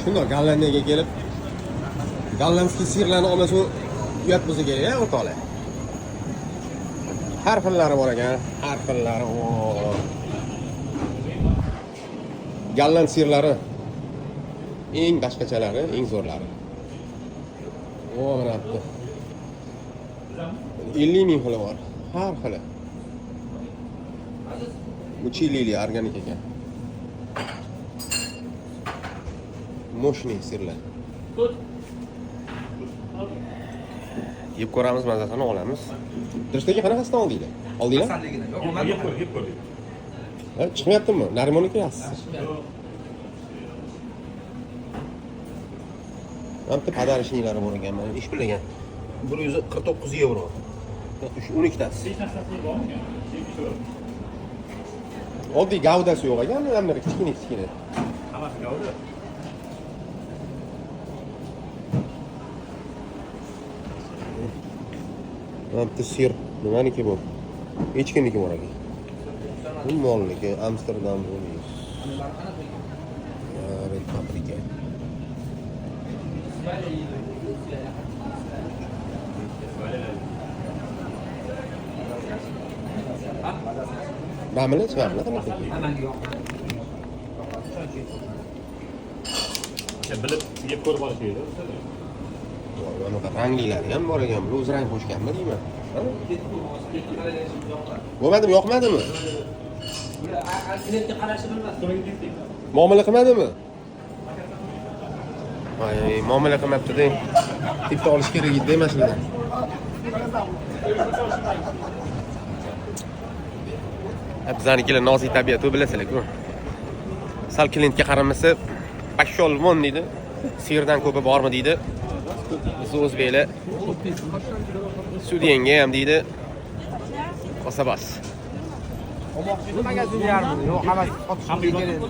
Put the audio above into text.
Shundoq Gollandiyaga kelib, gollandskiy sirlarni olmasa uyat bo'lsa kerak, o'rtoqlar. Har xillari bor ekan, har xillari. Golland sirlari eng boshqachalari, eng zo'rlari. Mana bu. 50 ming xili bor, har xili. Bu chilili organik ekan. Moshniy sirlar. Yeb ko'ramiz, mazasini olamiz. Tirishdagi qanaqasidan oldinglar? Oldinglar? Yeb ko'rdik. Chiqmayaptimi? Narimoniki yaxshisi. Bitta padarishlari bor ekan, men ish bilagan. 149 yevro. 12 tasi. Oddiy gavdasi yo'q ekan, hamda kichkina. Hammasi gavda. Bitta sir, nimaniki bu? Echkiniki bor ekan. Bu molniki, Amsterdam bo'lmaydi. Red paprika. Bamili, chiqamli qanaqa? Bilib yeb ko'rib olish kerak. Bunaqa ranglilari ham bor ekan, o'z rang qo'shganmi deyman. Bo'lmadimi, yoqmadimi? Klientga qarashni bilmas. Muomala qilmadimi? Ay, muomala qilmabdi-da. Tipda olish kerak edi mashinadan. Bizanikilar nozik tabiat, bilasizlar-ku. Sal klientga qaramasa, "Pashsholmon" deydi. Sirdan ko'pi bormi deydi. Biz o'zbeklar Sudyenga ham deydi. Qosabas. Magazin yarmi, yo'q, hammasi sotishga kerak.